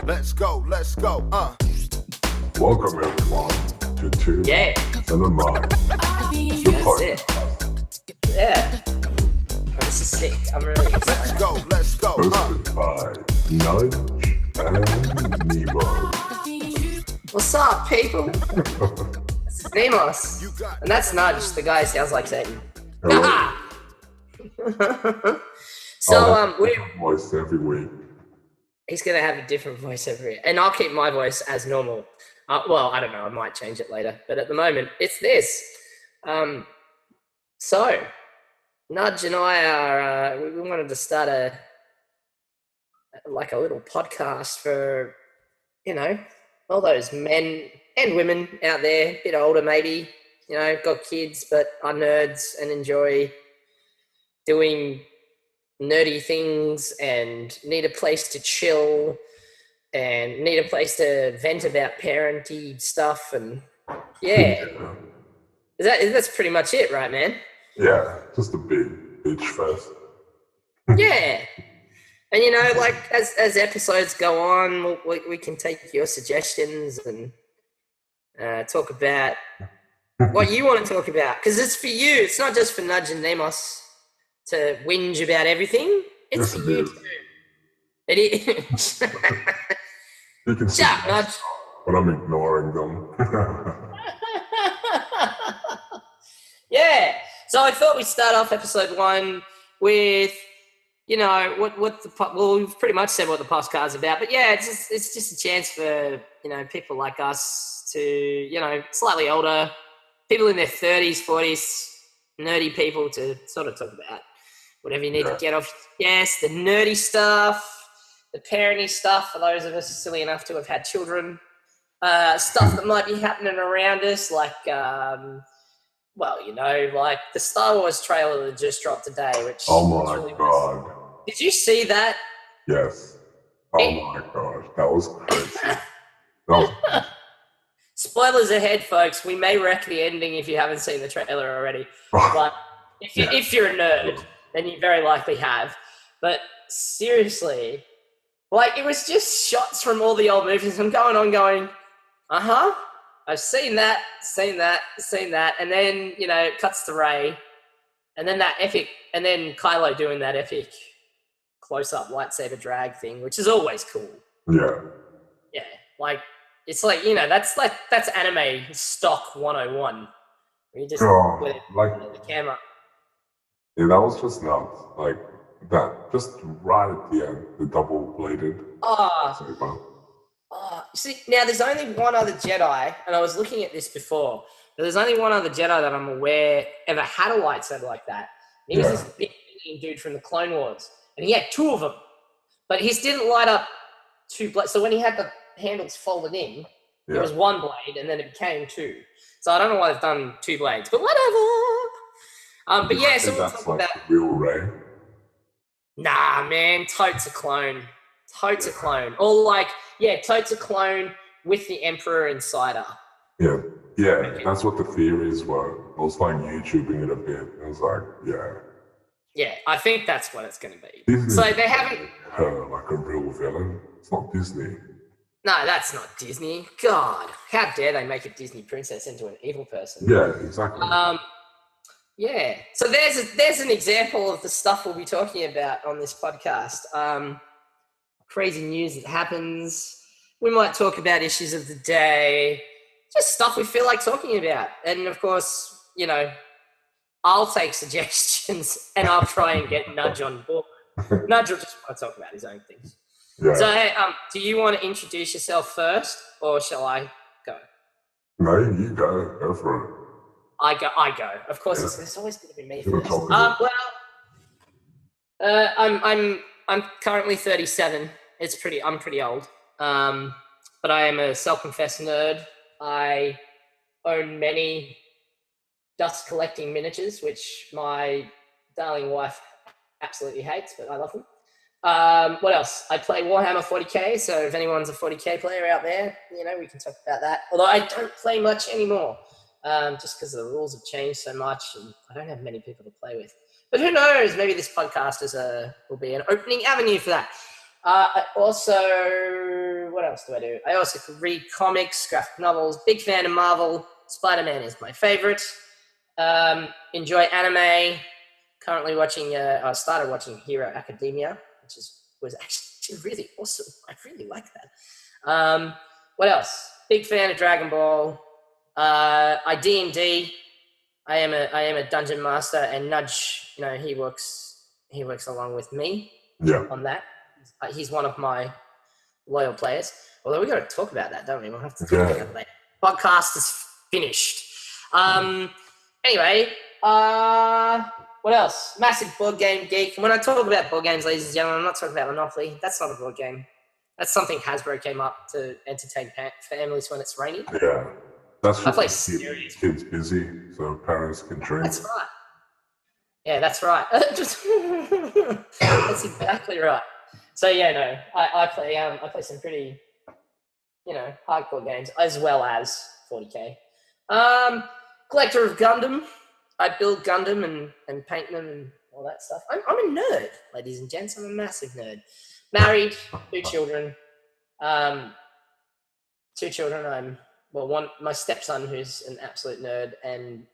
Let's go. Welcome everyone to Two and a Mind, the podcast. Yeah. Oh, this is sick. I'm really excited. Let's go. Hosted by Nudge and Nimos. What's up, people? This is Nimos. And that's Nudge. The guy sounds like Satan. Hello. So, voice every week. he's going to have a different voice every year. And I'll keep my voice as normal. Well, I don't know. I might change it later. But at the moment, it's this. So, Nudge and I are, we wanted to start a little podcast for, all those men and women out there, a bit older maybe, got kids but are nerds and enjoy doing nerdy things and need a place to chill and need a place to vent about parenty stuff. And that's pretty much it, right, man? Yeah, just a big bitch fest. Yeah. And as episodes go on, we can take your suggestions and talk about what you want to talk about, because it's for you. It's not just for Nudge and Nimos to whinge about everything. It's for you too. It is. You can see Nudge. but I'm ignoring them. Yeah. So I thought we'd start off episode 1 with, we've pretty much said what the podcast's about, but yeah, it's just a chance for, people like us to, slightly older, people in their 30s, 40s, nerdy people to sort of talk about whatever you need to get off your chest, the nerdy stuff, the parenting stuff for those of us silly enough to have had children, stuff that might be happening around us, like, like the Star Wars trailer that just dropped today, which... Oh my God. Did you see that? Yes. Oh my God. That was crazy. Spoilers ahead, folks. We may wreck the ending if you haven't seen the trailer already. But if you're a nerd, then you very likely have. But seriously, it was just shots from all the old movies. I'm going, I've seen that. And then, it cuts to Rey. And then that epic, and then Kylo doing that epic close-up lightsaber drag thing, which is always cool. Yeah. Yeah. That's anime stock 101. Where you just with the camera. Yeah, that was just nuts. Like that, just right at the end, the double-bladed. See, now there's only one other Jedi, and I was looking at this before, but there's only one other Jedi that I'm aware ever had a lightsaber like that. He was this big dude from the Clone Wars, and he had 2 of them, but his didn't light up 2 blades. So when he had the handles folded in, it was 1 blade, and then it became 2. So I don't know why they've done 2 blades, but whatever. But yeah, so we'll talk about real Rey. Nah, man, Tote's a clone. Tote's a clone. Or Tote's a clone with the Emperor inside her. Yeah, that's what the theories were. I was YouTubing it a bit. I was like, Yeah, I think that's what it's going to be. Disney so they haven't... her like a real villain. It's not Disney. No, that's not Disney. God, how dare they make a Disney princess into an evil person? Yeah, exactly. Yeah, so there's an example of the stuff we'll be talking about on this podcast. Crazy news that happens. We might talk about issues of the day, just stuff we feel like talking about. And of course, I'll take suggestions and I'll try and get Nudge on board. Nudge will just want to talk about his own things. Yeah. So, hey, do you want to introduce yourself first, or shall I go? No, you go. Go for it. I go. Of course, it's always going to be me first. I'm currently 37. I'm pretty old. But I am a self-confessed nerd. I own many dust collecting miniatures, which my darling wife absolutely hates, but I love them. What else? I play Warhammer 40k, so if anyone's a 40k player out there, we can talk about that. Although I don't play much anymore, just because the rules have changed so much and I don't have many people to play with. But who knows? Maybe this podcast will be an opening avenue for that. I also, what else do I do? I also read comics, graphic novels. Big fan of Marvel. Spider-Man is my favorite. Enjoy anime. Currently watching. I started watching Hero Academia, which was actually really awesome. I really like that. What else? Big fan of Dragon Ball. I D&D. I am a dungeon master, and Nudge, he works along with me on that. He's one of my loyal players. Although we got to talk about that, don't we? We'll have to talk about that later. Podcast is finished. Anyway, what else? Massive board game geek. When I talk about board games, ladies and gentlemen, I'm not talking about Monopoly. That's not a board game. That's something Hasbro came up to entertain families when it's raining. Yeah. That's I play serious. Kids busy, so parents can drink. That's right. Yeah, that's right. That's exactly right. So yeah, no, I play some pretty, hardcore games as well as 40k. Collector of Gundam. I build Gundam and paint them and all that stuff. I'm a nerd, ladies and gents. I'm a massive nerd. Married, 2 children. My stepson, who's an absolute nerd, and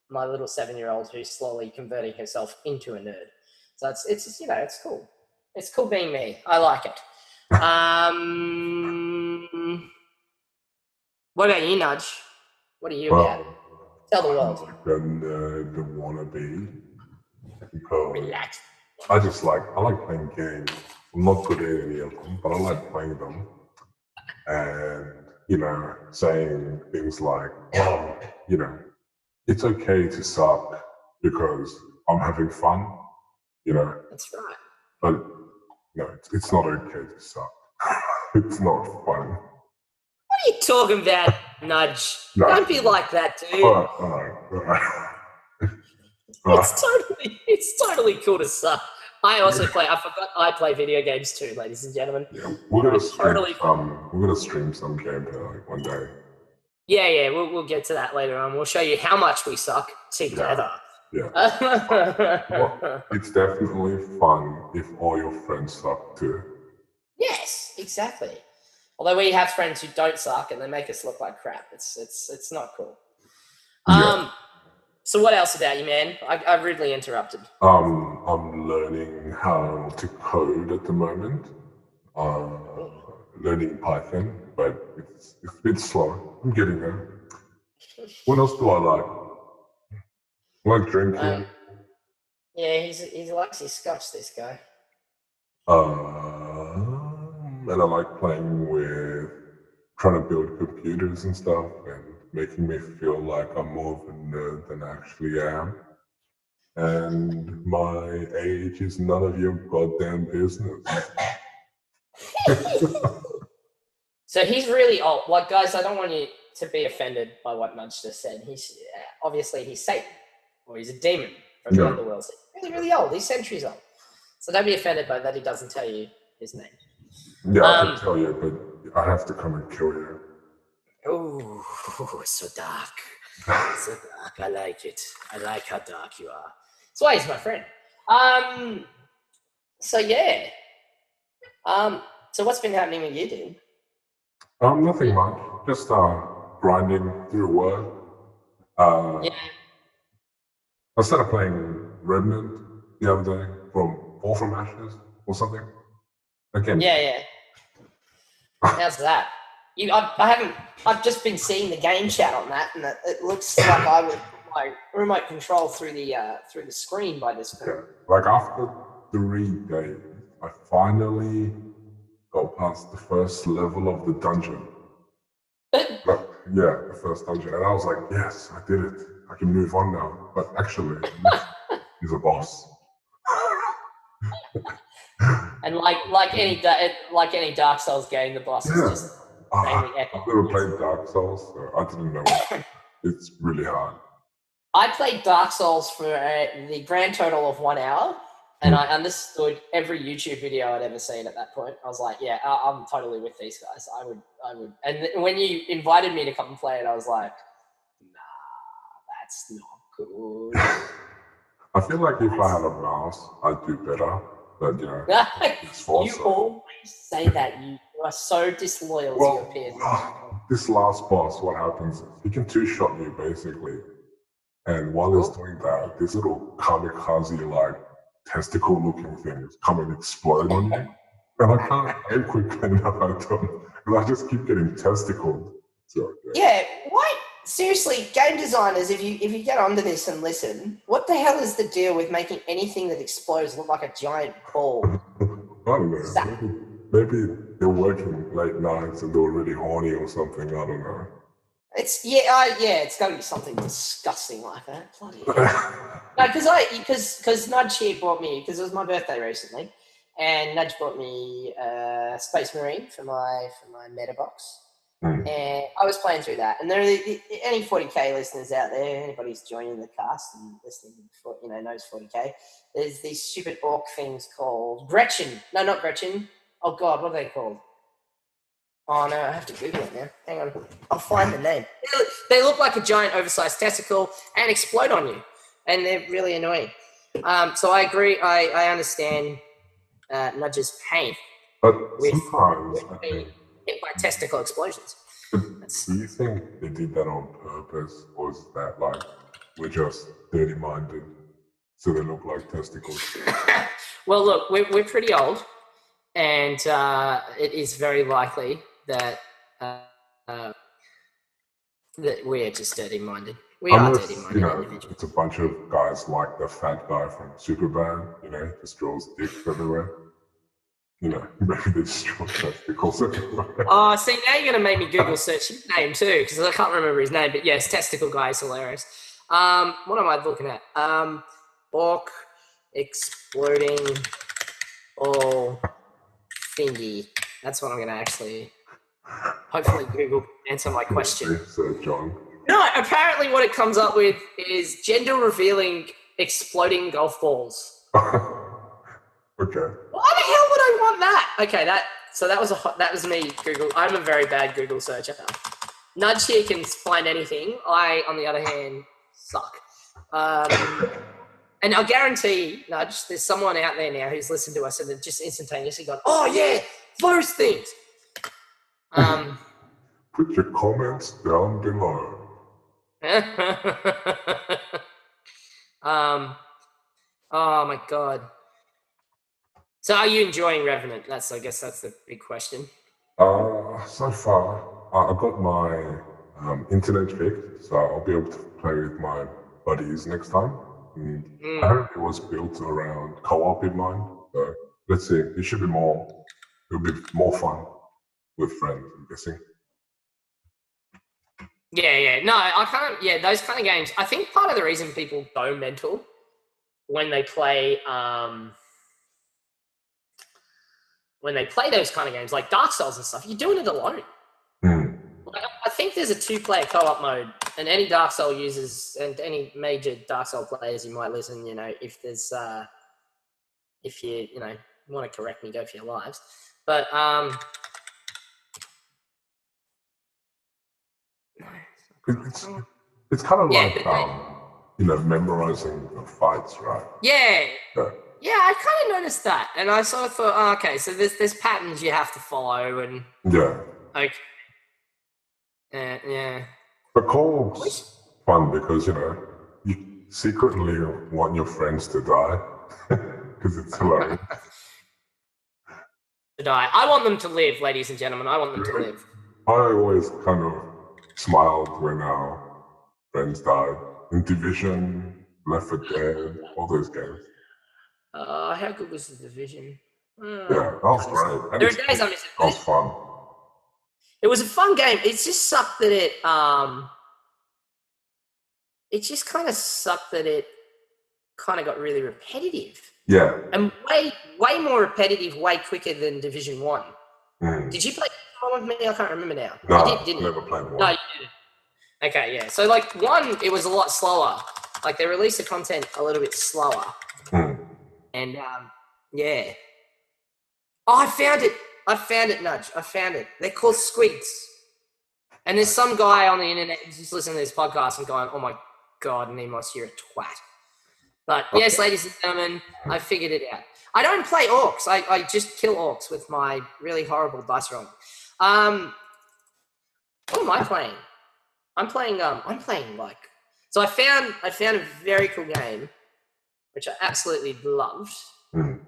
my little 7-year-old who's slowly converting herself into a nerd. So it's cool. It's cool being me. I like it. What about you, Nudge? What are you about? Tell the world. I'm a nerd wannabe because Relax. I like playing games. I'm not good at any of them, but I like playing them. And saying things like, it's okay to suck because I'm having fun, That's right. But no, it's not okay to suck. It's not fun. What are you talking about, Nudge? No. Don't be like that, dude. All right. It's totally cool to suck. I also play. I forgot. I play video games too, ladies and gentlemen. Yeah, we're gonna stream some gameplay one day. Yeah. We'll get to that later on. We'll show you how much we suck together. Yeah. Well, it's definitely fun if all your friends suck too. Yes, exactly. Although we have friends who don't suck and they make us look like crap. It's not cool. Yeah. So what else about you, man? I rudely interrupted. I'm learning how to code at the moment. Learning Python, but it's a bit slow. I'm getting there. What else do I like? I like drinking. Yeah, he likes his scotch, this guy. And I like playing with trying to build computers and stuff and making me feel like I'm more of a nerd than I actually am. And my age is none of your goddamn business. So he's really old. Like, guys, I don't want you to be offended by what Nudge just said. He's Satan, or he's a demon from the underworld. He's really, really old. He's centuries old. So don't be offended by that. He doesn't tell you his name. Yeah, I can tell you, but I have to come and kill you. Oh, so dark. So dark. I like it. I like how dark you are. That's why he's my friend. So yeah. So what's been happening with you, dude? Nothing much. Just grinding through work. I started playing Remnant the other day from Fall from Ashes or something. Again. Yeah. How's that? I've just been seeing the game chat on that, and it looks like I would put my remote control through the screen by this point. Yeah. Like after 3 days, I finally got past the first level of the dungeon. The first dungeon. And I was like, yes, I did it. I can move on now. But actually, he's a boss. And like any Dark Souls game, the boss is just mainly epic. I've never played Dark Souls, so I didn't know it. It's really hard. I played Dark Souls for the grand total of 1 hour. And I understood every YouTube video I'd ever seen at that point. I was like, yeah, I'm totally with these guys. I would. And when you invited me to come and play it, I was like, nah, that's not good. I feel like if I had a mouse, I'd do better. But, it's You always you say that? You are so disloyal to your peers. This last boss, what happens is he can two-shot you basically. And while he's doing that, this little kamikaze-like testicle-looking things come and explode on you. And I can't aim quickly enough at them. Because I just keep getting testicled. So, yeah, why? Seriously, game designers, if you get onto this and listen, what the hell is the deal with making anything that explodes look like a giant ball? I don't know. Maybe they're working late nights and they're really horny or something. I don't know. It's it's got to be something disgusting like that. Bloody hell. No, because Nudge here bought me, because it was my birthday recently, and Nudge bought me Space Marine for my meta box. And I was playing through that, and there are any 40k listeners out there, anybody who's joining the cast and listening, knows 40k. There's these stupid orc things called Gretchen. No, not Gretchen. Oh God, what are they called? Oh no, I have to Google it now. Hang on, I'll find the name. They look like a giant, oversized testicle and explode on you, and they're really annoying. So I agree. I understand Nudge's pain. But sometimes I think hit by testicle explosions. Do you think they did that on purpose, or is that like we're just dirty-minded, so they look like testicles? Well, look, we're pretty old, and it is very likely that that we're just dirty-minded. We are dirty-minded individuals. It's a bunch of guys like the fat guy from Superbad, just draws dicks everywhere. Maybe they just draw testicles everywhere. Oh, see, now you're going to make me Google search his name too, because I can't remember his name, but yes, testicle guy is hilarious. What am I looking at? Orc exploding ball thingy. That's what I'm going to actually, hopefully Google answer my question. John. No, apparently what it comes up with is gender revealing exploding golf balls. Okay. Why the hell would I want that? Okay, that was me Google. I'm a very bad Google searcher. Nudge here can find anything. I, on the other hand, suck. And I'll guarantee, Nudge, there's someone out there now who's listened to us and just instantaneously gone, "Oh yeah, those things." Put your comments down below. Oh my God. So are you enjoying Revenant? I guess that's the big question. So far, I got my internet fixed, so I'll be able to play with my buddies next time. I heard it was built around co-op in mind, so let's see. It'll be more fun with friends, I'm guessing. Yeah. No, I can't. Yeah, those kind of games. I think part of the reason people go mental when they play those kind of games, like Dark Souls and stuff, you're doing it alone. Like, I think there's a 2-player co-op mode, and any Dark Soul users and any major Dark Soul players you might listen, if there's, if you want to correct me, go for your lives. But it's kind of like memorizing the fights, right? Yeah. Yeah, I kind of noticed that, and I sort of thought, okay, so there's patterns you have to follow, and okay, yeah. But co-op's fun because you secretly want your friends to die because it's hilarious. To die. I want them to live, ladies and gentlemen. I want them to live. I always kind of smiled when our friends died in Division, Left 4 Dead, all those games. How good was the Division? Yeah, that was great. There are days I miss it. That was fun. It was a fun game. It just sucked that it kind of got really repetitive. Yeah. And way more repetitive, way quicker than Division 1. Did you play one with me? I can't remember now. No, you didn't. I never played one. No, you didn't. Okay, yeah. So, 1, it was a lot slower. Like, they released the content a little bit slower. And, yeah. Oh, I found it, Nudge. I found it. They're called squids. And there's some guy on the internet who's just listening to this podcast and going, "Oh my God, Nimos, you're a twat." But yes, ladies and gentlemen, I figured it out. I don't play orcs. I just kill orcs with my really horrible dice roll. What am I playing? I'm playing like. So I found a very cool game, which I absolutely loved. I'm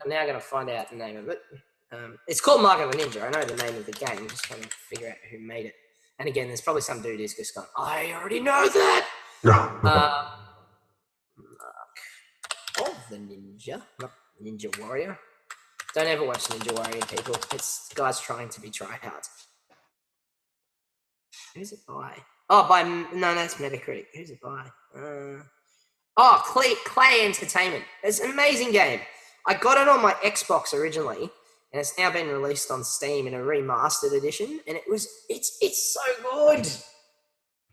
now going to find out the name of it. It's called Mark of the Ninja. I know the name of the game. I'm just trying to figure out who made it. And again, there's probably some dude who's just gone, I already know that. Mark of the Ninja, not Ninja Warrior. Don't ever watch Ninja Warrior, people. It's guys trying to be tryhards. Who's it by? Oh, no, that's Metacritic. Who's it by? Clay Entertainment. It's an amazing game. I got it on my Xbox originally, and it's now been released on Steam in a remastered edition, and it's so good.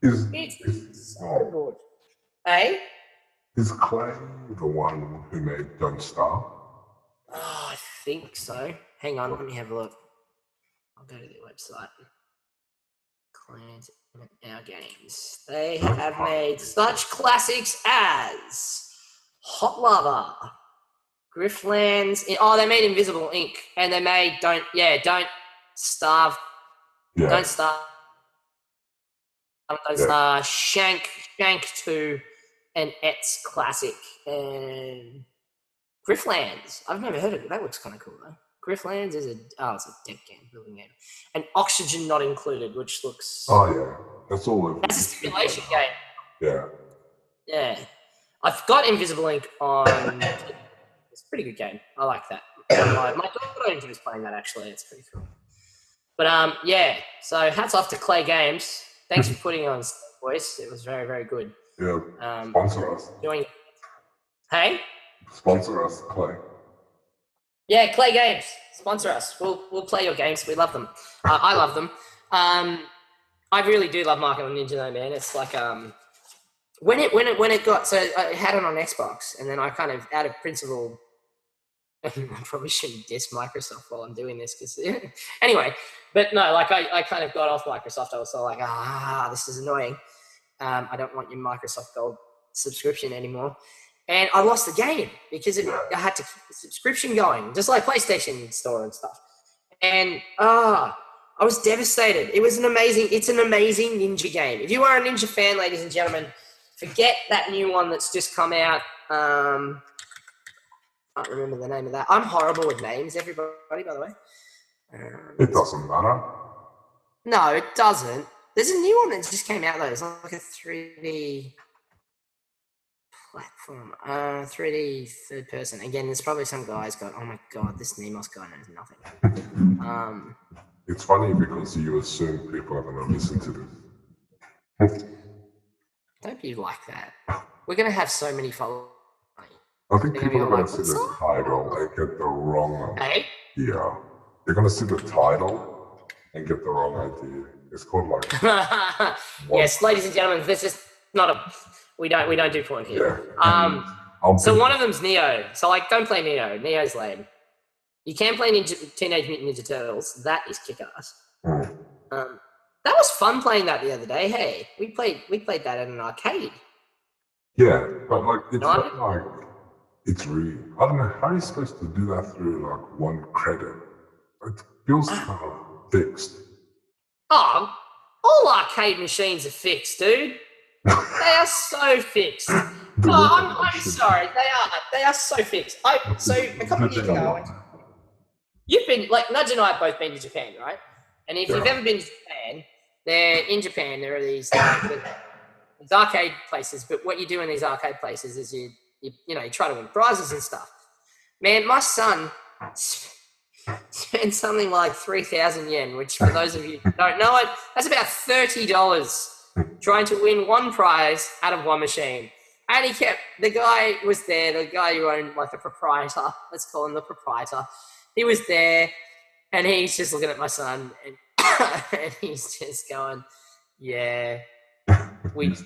It's so good. Hey? Is Clay the one who made Don't Starve? Oh, I think so. Hang on, let me have a look. I'll go to their website. Clans in our games. They have made such classics as Hot Lava, Grifflands. They made Invisible Ink, and they made Don't Starve. Yeah. Don't Starve. Shank 2, and Et's Classic, and Grifflands. I've never heard of it. That looks kind of cool though. Grifflands is it's a deck game, building game, and Oxygen Not Included, which looks. Oh yeah, that's all over. That's a simulation game. Yeah. Yeah, I've got Invisible Ink on. It's a pretty good game. I like that. My daughter enjoys playing that actually. It's pretty cool. But yeah. So hats off to Clay Games. Thanks for putting on voice. It was very, very good. Yeah. Sponsor us. Hey. Sponsor us, Clay. Yeah, Clay Games, sponsor us. We'll play your games. We love them. I love them. I really do love Mark of the Ninja though, man. It's like when it got, so I had it on Xbox, and then I kind of, out of principle, I probably shouldn't diss Microsoft while I'm doing this, because anyway. But no, like I kind of got off Microsoft. I was so like, this is annoying. I don't want your Microsoft Gold subscription anymore. And I lost the game because I had to keep the subscription going, just like PlayStation Store and stuff. And I was devastated. It's an amazing Ninja game. If you are a Ninja fan, ladies and gentlemen, forget that new one that's just come out. I can't remember the name of that. I'm horrible with names, everybody, by the way. It doesn't matter. No, it doesn't. There's a new one that just came out though. It's like a 3D platform, 3D third person. Again, there's probably some guys going, oh my god, this Nimos guy knows nothing. It's funny because you assume people are going to listen to this. Don't be like that. We're going to have so many followers. I think people are going to see the title and get the wrong idea. Yeah. They're going to see the title and get the wrong idea. It's called like... Yes, ladies and gentlemen, this is not a... We don't do porn here. Yeah. So one of them's Neo. So like, don't play Neo. Neo's lame. You can play Teenage Mutant Ninja Turtles. That is kick-ass. That was fun playing that the other day. Hey, we played that at an arcade. Yeah, but like it's not like it's really. I don't know how are you supposed to do that through like one credit. It feels kind of fixed. Oh, all arcade machines are fixed, dude. They are so fixed. I'm sorry. They are so fixed. So a couple of years ago, you've been like Nudge and I have both been to Japan, right? And if you've ever been to Japan, in Japan there are these arcade places. But what you do in these arcade places is you try to win prizes and stuff. Man, my son spent something like 3,000 yen, which for those of you who don't know it, that's about $30. Trying to win one prize out of one machine. And the guy was there, the guy who owned, like the proprietor, let's call him the proprietor. He was there, and he's just looking at my son, and, and he's just going, yeah. He was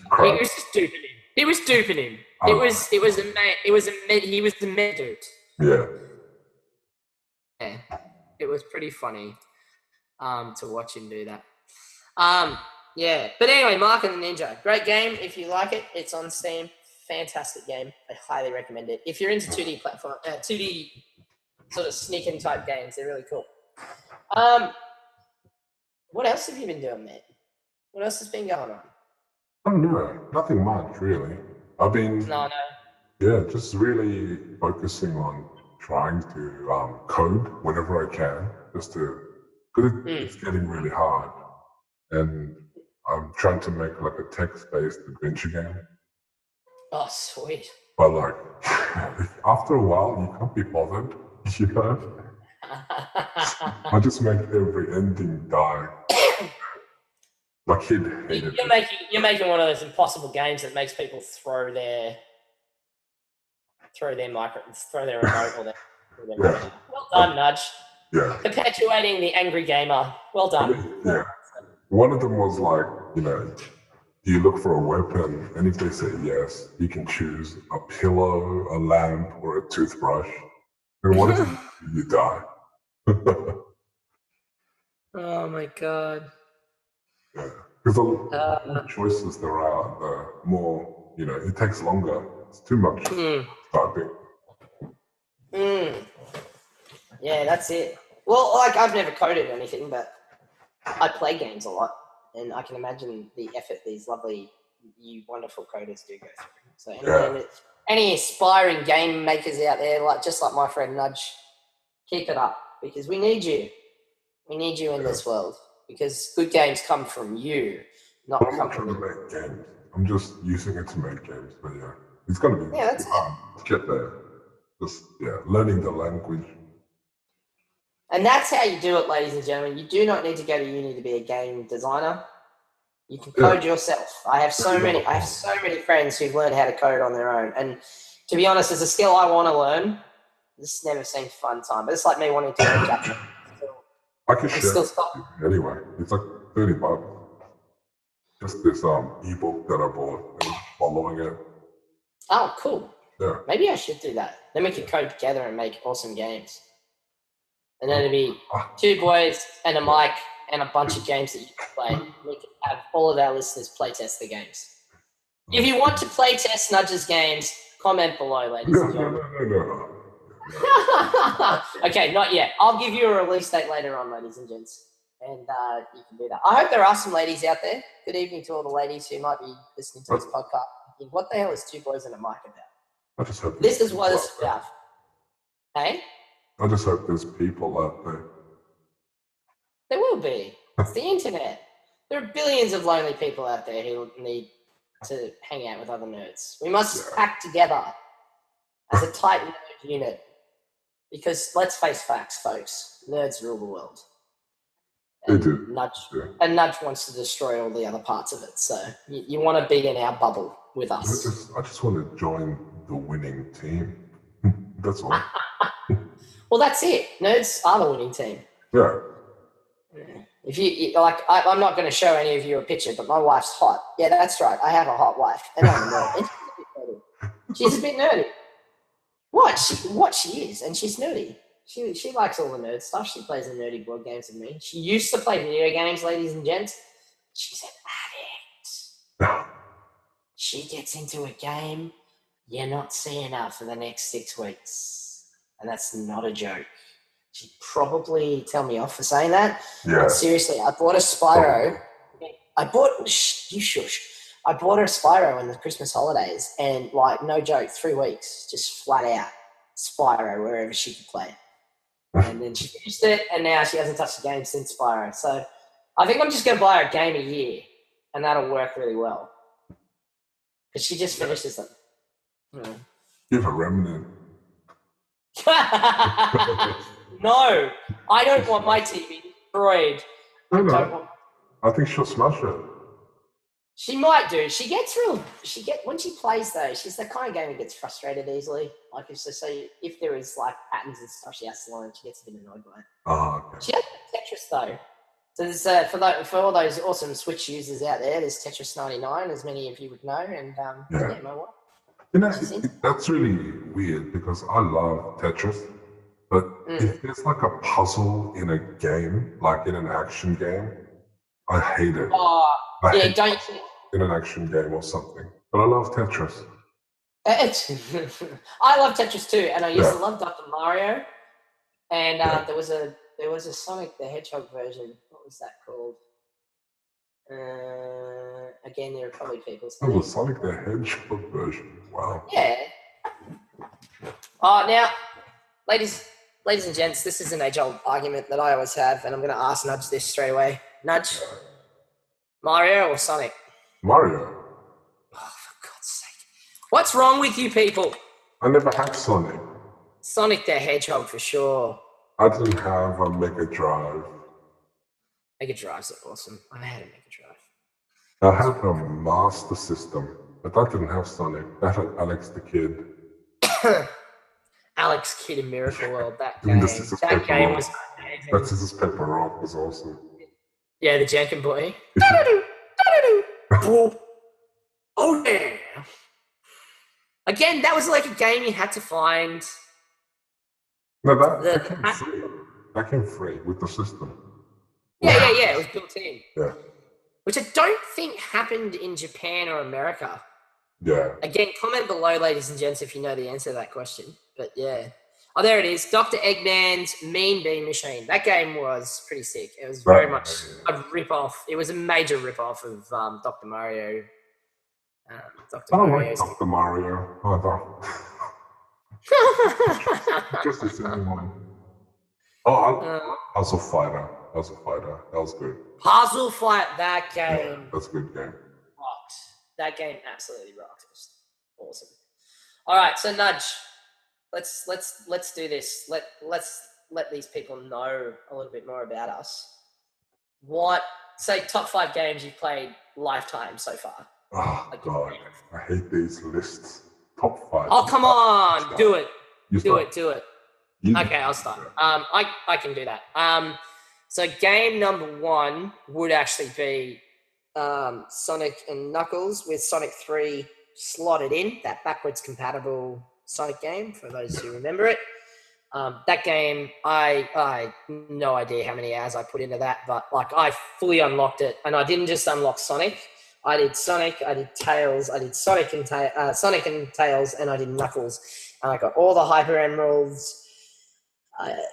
just duping him. He was duping him. He was the med dude. Yeah. Yeah. It was pretty funny to watch him do that. Yeah, but anyway, Mark and the Ninja, great game. If you like it, it's on Steam. Fantastic game. I highly recommend it. If you're into 2D platform, 2D sort of sneaking type games. They're really cool. What else have you been doing, mate? What else has been going on? I don't know, nothing much really. I've been just really focusing on trying to code whenever I can, just to because it's getting really hard, and I'm trying to make like a text-based adventure game. Oh, sweet. But like after a while, you can't be bothered, you know. I just make every ending die. My kid hated it. You're making one of those impossible games that makes people throw their remote or their monitor. Well done, Nudge. Yeah. Perpetuating the angry gamer. Well done. Yeah. One of them was like, do you look for a weapon? And if they say yes, you can choose a pillow, a lamp, or a toothbrush. And what if you die? Oh my god. Yeah. Because the more choices there are, the more, it takes longer. It's too much typing. Yeah, that's it. Well, like I've never coded anything, but I play games a lot, and I can imagine the effort these lovely, you wonderful coders do go through. So any aspiring game makers out there, just like my friend Nudge, keep it up, because we need you. We need you in this world, because good games come from you, not come from me. Make games. I'm just using it to make games, but it's going to be hard to get there. Just learning the language. And that's how you do it, ladies and gentlemen. You do not need to go to uni to be a game designer. You can code yourself. I have so many friends who've learned how to code on their own. And to be honest, it's a skill I want to learn. This never seemed fun time, but it's like me wanting to learn Japanese. I can share it anyway. It's like $30. Just this ebook that I bought and following it. Oh, cool. Yeah. Maybe I should do that. Then we could code together and make awesome games. And then it'd be two boys and a mic and a bunch of games that you can play. We can have all of our listeners play test the games. If you want to play test Nudge's games, comment below, ladies and gentlemen. No. Okay, not yet. I'll give you a release date later on, ladies and gents. And you can do that. I hope there are some ladies out there. Good evening to all the ladies who might be listening to this podcast. What the hell is two boys and a mic about? I just hope this is what it's about. Hey? I just hope there's people out there. There will be. It's the internet. There are billions of lonely people out there who need to hang out with other nerds. We must act together as a tight nerd unit. Because let's face facts, folks. Nerds rule the world. And they do. Nudge wants to destroy all the other parts of it. So you want to be in our bubble with us. I just want to join the winning team. That's all. Well, that's it. Nerds are the winning team. Yeah. If you like, I'm not going to show any of you a picture, but my wife's hot. Yeah, that's right. I have a hot wife, and I'm a nerd. She's a bit nerdy. What she is, and she's nerdy. She likes all the nerd stuff. She plays the nerdy board games with me. She used to play video games, ladies and gents. She's an addict. She gets into a game, you're not seeing her for the next 6 weeks. And that's not a joke. She'd probably tell me off for saying that. Yeah. But seriously, I bought a Spyro. I bought her a Spyro in the Christmas holidays, and no joke, 3 weeks, just flat out Spyro wherever she could play. And then she finished it, and now she hasn't touched the game since Spyro. So I think I'm just going to buy her a game a year, and that'll work really well. Because she just finishes them. You have a remnant. No, I don't want my TV destroyed. No. I think she'll smash it. She might do. When she plays though, she's the kind of game that gets frustrated easily. Like if there is like patterns and stuff she has to learn, she gets a bit annoyed by it. Oh, okay. She has Tetris though. So there's for all those awesome Switch users out there, there's Tetris 99, as many of you would know, and my wife. That's really weird because I love Tetris, but if there's like a puzzle in a game, like in an action game, I hate it. In an action game or something. But I love Tetris. I love Tetris too, and I used to love Dr. Mario. And there was a Sonic the Hedgehog version. What was that called? Again, there are probably people saying. Oh, the Sonic the Hedgehog version. Wow. Yeah. Oh, now, ladies and gents, this is an age-old argument that I always have, and I'm going to ask Nudge this straight away. Nudge, Mario or Sonic? Mario. Oh, for God's sake. What's wrong with you people? I never had Sonic. Sonic the Hedgehog for sure. I didn't have a Mega Drive. Mega Drives are awesome. I had a Mega Drive. I had a Master System, but that didn't have Sonic. That had Alex the Kid. Alex Kidd in Miracle World. That I mean, game. the Scissors That Paper game Rock. was amazing. That Scissors Paper Rock was awesome. Yeah, the Jankin Boy. Oh yeah. Again, that was like a game you had to find. No, that came free. That came free with the system. Yeah. It was built in. Yeah. Which I don't think happened in Japan or America. Yeah. Again, comment below, ladies and gents, if you know the answer to that question. But yeah. Oh, there it is. Dr. Eggman's Mean Bean Machine. That game was pretty sick. It was very much a rip-off. It was a major rip-off of Dr. Mario. I don't like Dr. Mario. Just the same one. Puzzle Fighter. That was good. Puzzle Fight. That game. Yeah, that's a good game. Rocked. That game absolutely rocked. It was awesome. All right, so Nudge. Let's do this. Let's let these people know a little bit more about us. Say top 5 games you've played lifetime so far. Oh God, I hate these lists. Top 5. Oh come on, do it. Do it. You Okay, I'll start. I can do that. So game number 1 would actually be Sonic and Knuckles with Sonic 3 slotted in, that backwards compatible Sonic game, for those who remember it. That game, I no idea how many hours I put into that, but like I fully unlocked it, and I didn't just unlock Sonic. I did Sonic, I did Tails, I did Sonic and Tails, and I did Knuckles, and I got all the Hyper Emeralds.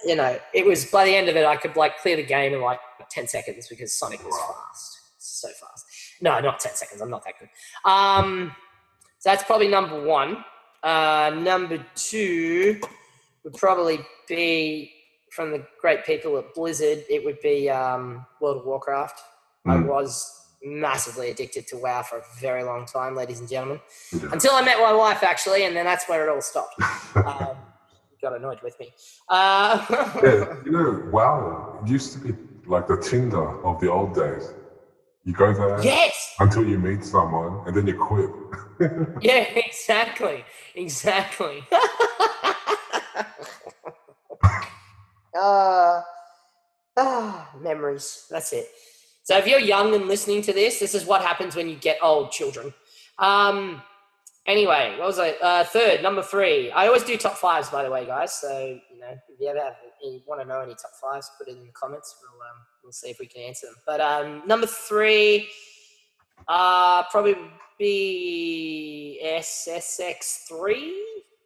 It was, by the end of it, I could like clear the game in like 10 seconds because Sonic was fast, so fast. No, not 10 seconds. I'm not that good. So that's probably number 1. Number 2 would probably be from the great people at Blizzard. It would be World of Warcraft. I was massively addicted to WoW for a very long time, ladies and gentlemen, until I met my wife, actually, and then that's where it all stopped. Got annoyed with me. Yeah, WoW used to be like the Tinder of the old days. You go there until you meet someone, and then you quit. Yeah, exactly. Memories. That's it. So if you're young and listening to this is what happens when you get old, children. Anyway, what was I? Third, number 3. I always do top 5s, by the way, guys. So, if you ever want to know any top 5s, put it in the comments. We'll see if we can answer them. But number 3, probably be SSX3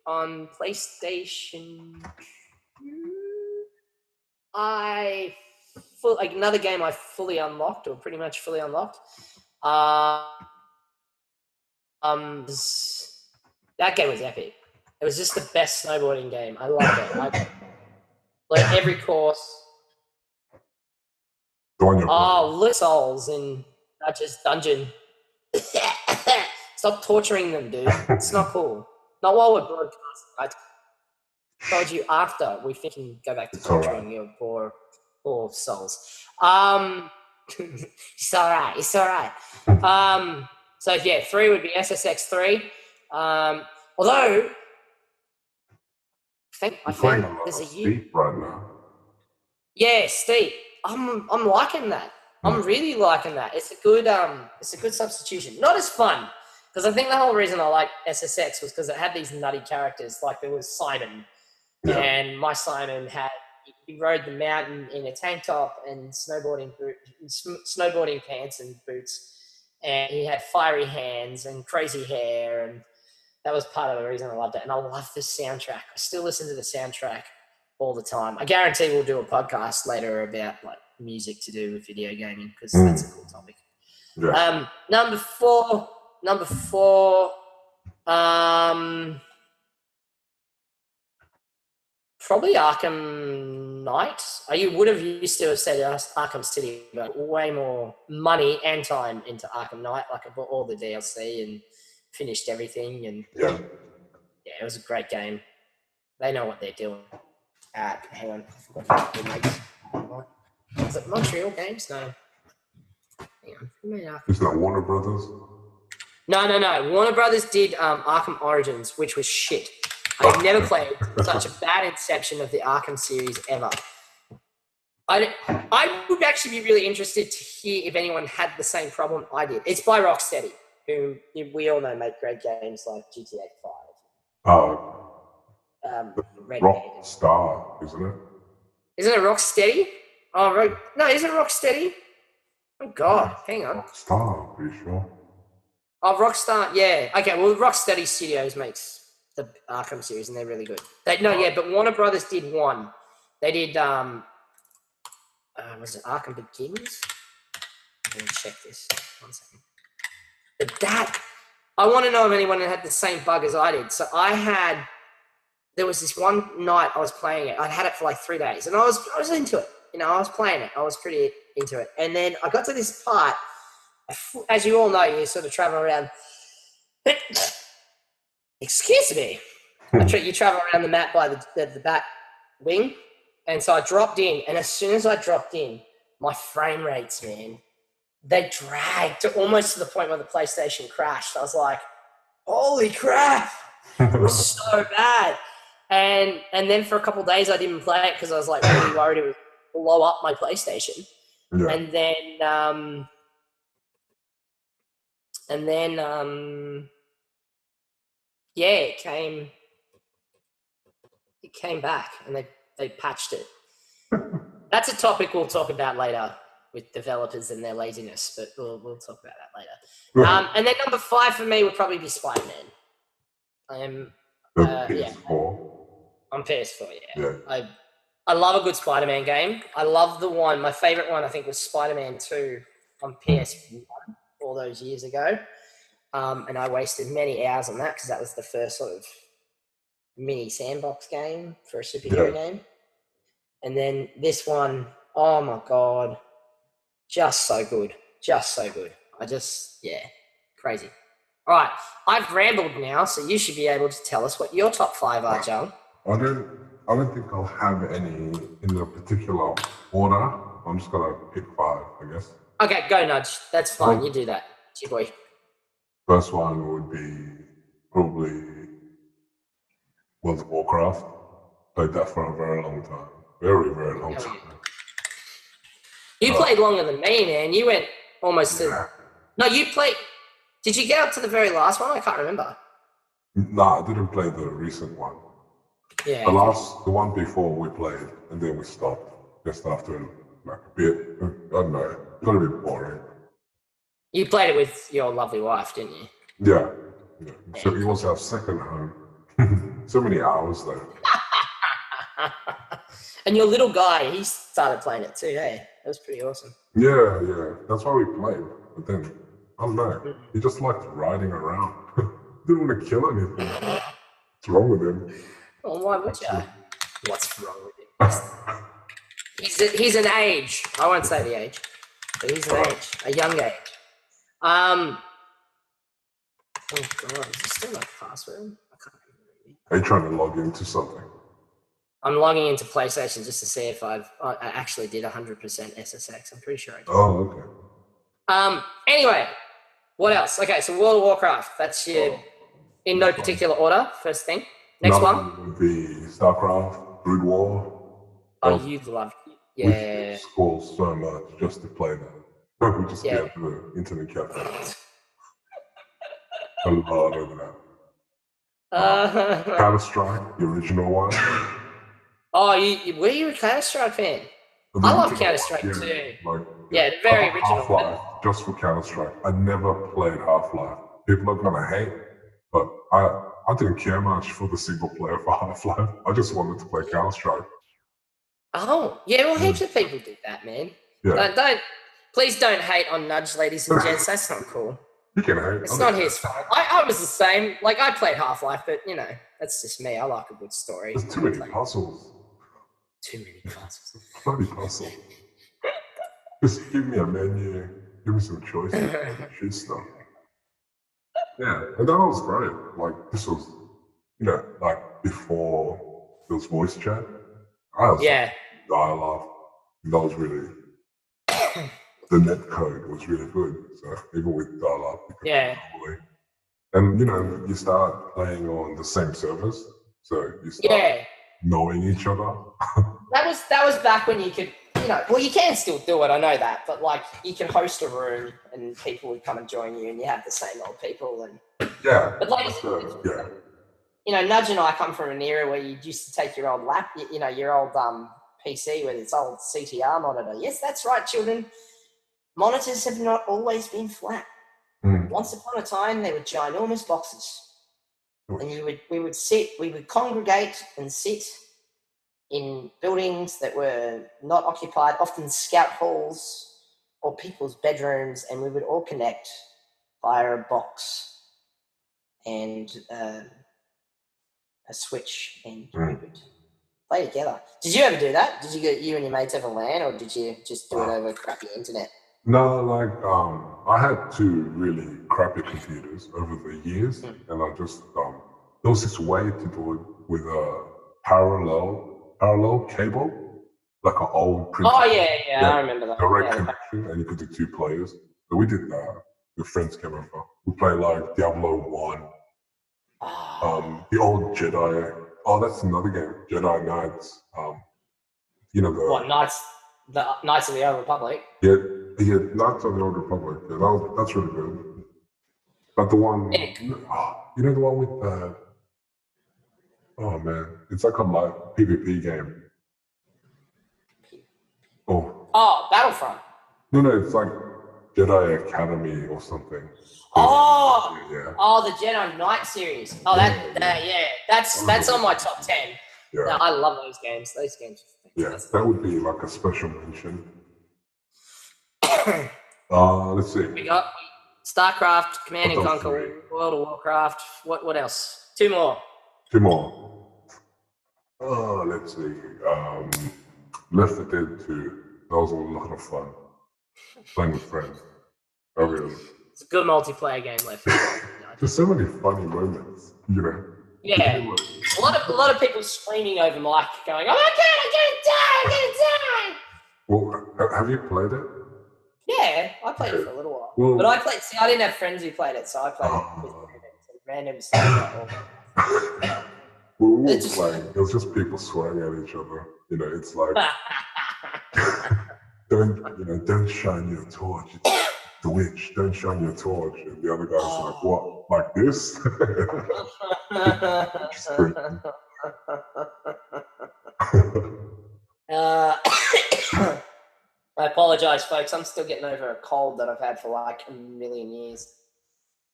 on PlayStation 2. Another game I fully unlocked, or pretty much fully unlocked. That game was epic. It was just the best snowboarding game. I loved it. Like every course. Little souls in Nudge's dungeon. Stop torturing them, dude. It's not cool. Not while we're broadcasting. I told you after we can go back to torturing your poor souls. It's all right. So yeah, 3 would be SSX3. Although I found there's a steep right now. Yeah, steep. I'm liking that. I'm really liking that. It's a good substitution. Not as fun, because I think the whole reason I like SSX was because it had these nutty characters. Like there was Simon, and my Simon he rode the mountain in a tank top and snowboarding pants and boots, and he had fiery hands and crazy hair, and that was part of the reason I loved it. And I love the soundtrack. I still listen to the soundtrack all the time. I guarantee we'll do a podcast later about like music to do with video gaming because that's a cool topic. Yeah. Number four. Probably Arkham Knight. You would have used to have said Arkham City, but way more money and time into Arkham Knight. Like I bought all the DLC and finished everything, and Yeah. it was a great game. They know what they're doing. Hang on, I forgot who makes. Is it Montreal Games? No. Hang on. Who made Arkham? Is that Warner Brothers? No. Warner Brothers did Arkham Origins, which was shit. I've never played such a bad inception of the Arkham series ever. I would actually be really interested to hear if anyone had the same problem I did. It's by Rocksteady, who we all know make great games like GTA 5. Rockstar, isn't it? Isn't it Rocksteady? Oh, no, isn't it Rocksteady? Oh, God, hang on. Rockstar, pretty sure. Oh, Rockstar, yeah. Okay, well, Rocksteady Studios makes the Arkham series, and they're really good. But Warner Brothers did one. They did, was it Arkham Begins? Let me check this. 1 second. But I want to know if anyone had the same bug as I did. So there was this one night I was playing it. I'd had it for like 3 days, and I was into it. I was playing it. I was pretty into it. And then I got to this part. As you all know, you sort of travel around. Excuse me. You travel around the map by the back wing. And so I dropped in. And as soon as I dropped in, my frame rates, man, they dragged almost to the point where the PlayStation crashed. I was like, holy crap. It was so bad. And then for a couple of days, I didn't play it because I was like really worried it would blow up my PlayStation. Yeah. And then it came back and they patched it. That's a topic we'll talk about later with developers and their laziness, but we'll talk about that later. And then number 5 for me would probably be Spider-Man. PS4. On PS4, yeah. I love a good Spider-Man game. I love the one. My favorite one, I think, was Spider-Man 2 on PS1 all those years ago. And I wasted many hours on that because that was the first sort of mini sandbox game for a superhero game. And then this one, oh my God, just so good. Crazy. All right, I've rambled now, so you should be able to tell us what your top 5 are, John. I don't think I'll have any in a particular order. I'm just gonna pick 5, I guess. Okay, go Nudge. That's fine. You do that. Gee boy. First one would be probably World of Warcraft. Played that for a very long time. Very, very long time. You played longer than me, man. You went almost to... No, you played... Did you get up to the very last one? I can't remember. No, I didn't play the recent one. Yeah. The one before we played, and then we stopped just after like a bit. I don't know. It got a bit boring. You played it with your lovely wife, didn't you? Yeah. So it was our second home. So many hours though. And your little guy, he started playing it too, hey? That was pretty awesome. Yeah. That's why we played. But then, I don't know. He just liked riding around. Didn't want to kill anything. What's wrong with him? Well, why would you? What's wrong with him? He's an age. I won't say the age, but he's an age, a young age. Oh God, is this still my password? I can't remember. Are you trying to log into something? I'm logging into PlayStation just to see if I actually did 100% SSX. I'm pretty sure I did. Oh, okay. Anyway, what else? Okay, so World of Warcraft. That's your in no particular order. First thing. Next one would be StarCraft, Brood War. Oh, you love it. Yeah. We score so much just to play that. We just get to the internet cafe. A lot of that. Counter-Strike, the original one. Oh, were you a Counter-Strike fan? I love Counter-Strike too. The very original. Half-Life, just for Counter-Strike. I never played Half-Life. People are gonna hate, but I didn't care much for the single player for Half-Life. I just wanted to play Counter-Strike. Oh, yeah, well, heaps of people did that, man. Yeah. Please don't hate on Nudge, ladies and gents. That's not cool. You can hate. It's not his fault. I was the same. Like, I played Half-Life, but, that's just me. I like a good story. There's too many puzzles. Too many puzzles. Bloody puzzle. Just give me a menu. Give me some choices. Shoot stuff. Yeah, and that was great. Like, this was, like before there was voice chat. I was dial-up. That was really, the net code was really good. So even with dial-up, and you start playing on the same servers, so you start knowing each other. That was back when you could, well, you can still do it. I know that, but like you can host a room and people would come and join you, and you have the same old people. And but like, Nudge and I come from an era where you used to take your old your old PC with its old CTR monitor. Yes, that's right, children. Monitors have not always been flat. Once upon a time, they were ginormous boxes, and we would congregate and sit in buildings that were not occupied, often scout halls or people's bedrooms, and we would all connect via a box and a switch, and we would play together. Did you ever do that? Did you and your mates have a LAN, or did you just do it over crappy internet? No, like I had two really crappy computers over the years, and I just there was this way to do it with a parallel cable, like an old printer. Oh yeah, I remember that. Direct connection, and you could do 2 players. So we did that. With friends came over. We played like Diablo 1. The old Jedi. Oh, that's another game. Jedi Knights. What Knights? The Knights of the Old Republic. Yeah, Knights of the Old Republic. Yeah, that's really good. But the one, the one with the. Oh man, it's like a live PvP game. Oh, Battlefront. No, it's like Jedi Academy or something. The Jedi Knight series. Oh, that's on my top 10. Yeah, no, I love those games. Those games. Yeah, that would be like a special mention. Let's see. We got StarCraft, Command and Conquer, World of Warcraft. What else? 2 more. 2 more. Let's see. Left 4 Dead 2. That was a lot of fun. Playing with friends. It's a good multiplayer game, Left 4 Dead. There's so many funny moments, Yeah. A lot of people screaming over mic going, "Oh my God, I'm gonna die! Well, have you played it? Yeah, I played it for a little while. But I didn't have friends who played it, so I played it with random stuff. We were playing. It was just people swearing at each other. It's like, don't shine your torch. It's the witch. Don't shine your torch. And the other guy's like, what? Like this? I apologize, folks. I'm still getting over a cold that I've had for like a million years.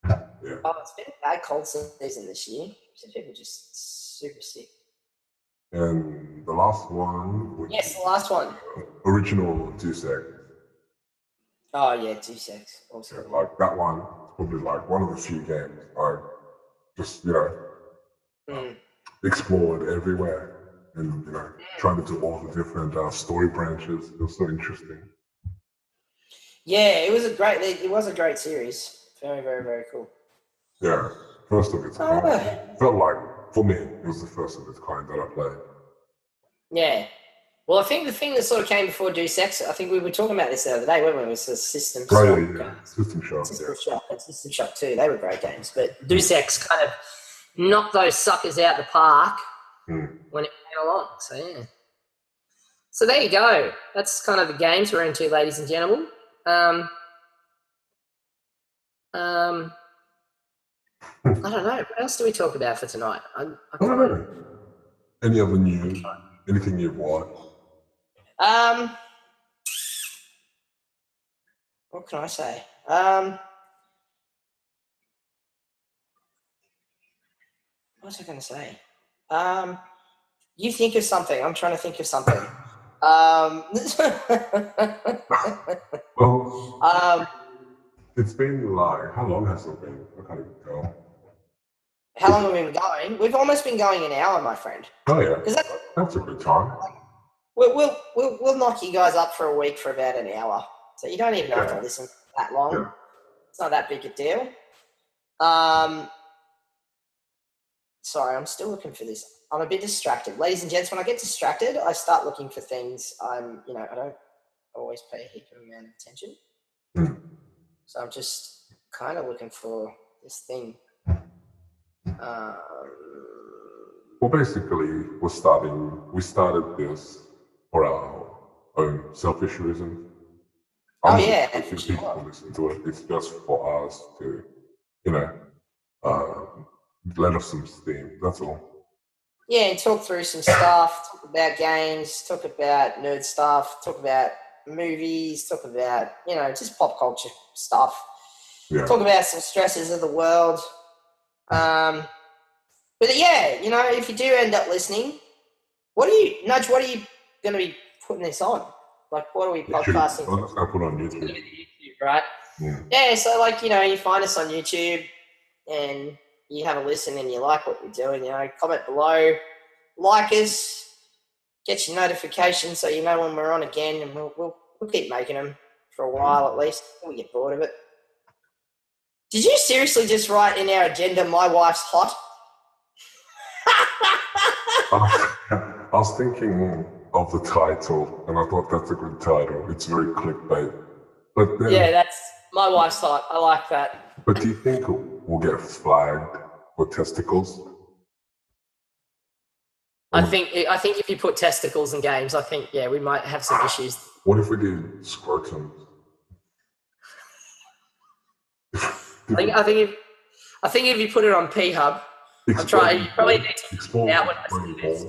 Yeah. Oh, it's been a bad cold season this year. So people are just super sick. And the last one. Yes, the last one. Original Deus Ex. Oh yeah, Deus Ex. Also. Yeah, like that one is probably like one of the few games I just explored everywhere. And trying to do all the different story branches. It was so interesting. Yeah, it was a great series. Very, very, very cool. Yeah, first of its kind. Felt like for me it was the first of its kind that I played. Yeah. Well, I think the thing that sort of came before Deus Ex, I think we were talking about this the other day, weren't we? It was the System Shock. System Shock. System Shock and System Shock 2. They were great games. But Deus Ex kind of knocked those suckers out the park when it came along. So, yeah. So there you go. That's kind of the games we're into, ladies and gentlemen. I don't know. What else do we talk about for tonight? I don't know. Any other news? Anything you've watched? What can I say? What was I going to say? You think of something. I'm trying to think of something. Well, it's been like, how long has it been? I can't even tell. How long have we been going? We've almost been going an hour, my friend. Oh yeah, that's a good time. We'll knock you guys up for a week for about an hour, so you don't even have to listen that long. Yeah. It's not that big a deal. Sorry, I'm still looking for this. I'm a bit distracted, ladies and gents. When I get distracted, I start looking for things. I don't always pay a heap of amount of attention, so I'm just kind of looking for this thing. Well, basically, we started this for our own selfish reason. Oh yeah, I think people will listen to it. It's just for us to, let off some steam. That's all. Yeah, and talk through some stuff. Talk about games. Talk about nerd stuff. Talk about movies. Talk about just pop culture stuff. Yeah. Talk about some stresses of the world. But yeah, if you do end up listening, Nudge, what are you going to be putting this on? Like, what are we podcasting? I'm just going to put on YouTube. YouTube, right? Yeah, so you find us on YouTube and you have a listen and you like what we're doing, comment below, like us, get your notifications so you know when we're on again, and we'll keep making them for a while at least until we get bored of it. Did you seriously just write in our agenda, "My wife's hot"? I was thinking of the title, and I thought that's a good title. It's very clickbait. But then, yeah, that's "My wife's hot." I like that. But do you think we'll get flagged for testicles? I think if you put testicles in games, I think we might have some issues. What if we did scrotum? I think if you put it on P-Hub, I'm trying. You probably need to explore out what it is.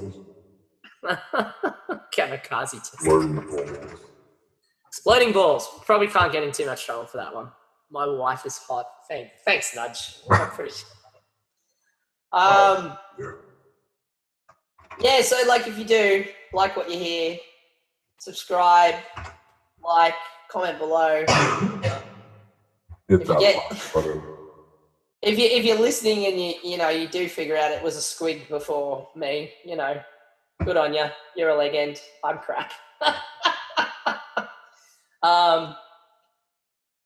Kamikaze test. Exploding balls. Probably can't get in too much trouble for that one. My wife is hot. Thanks, Nudge. I appreciate it. Yeah. So if you do like what you hear, subscribe, like, comment below. If you're listening and you do figure out it was a squig before me, good on you. You're a legend. I'm crap.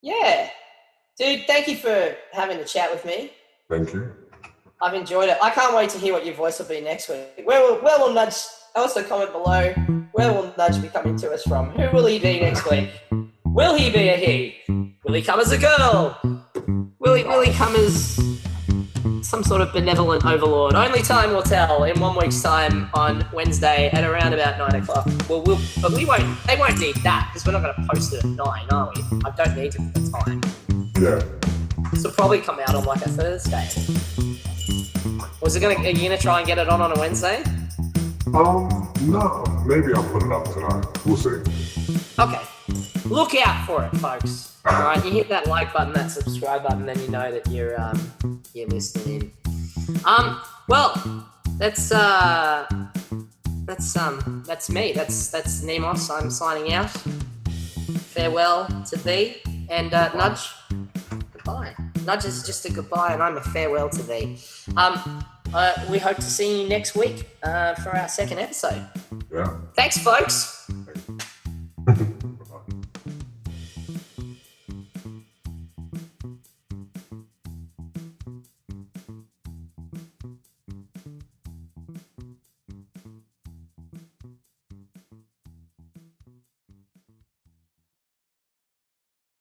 Yeah, dude. Thank you for having a chat with me. Thank you. I've enjoyed it. I can't wait to hear what your voice will be next week. Where will Nudge? Also comment below. Where will Nudge be coming to us from? Who will he be next week? Will he be a he? Will he come as a girl? Will he come as some sort of benevolent overlord? Only time will tell. In 1 week's time on Wednesday at around about 9 o'clock. But we won't. They won't need that because we're not going to post it at 9, are we? I don't need it for the time. Yeah. So it'll probably come out on a Thursday. Are you gonna try and get it on a Wednesday? No. Maybe I'll put it up tonight. We'll see. Okay. Look out for it, folks. All right, you hit that like button, that subscribe button, then you know that you're listening in. Well, that's me. That's Nimos. I'm signing out. Farewell to thee, and Nudge. Goodbye. Nudge is just a goodbye, and I'm a farewell to thee. We hope to see you next week for our second episode. Yeah. Thanks, folks.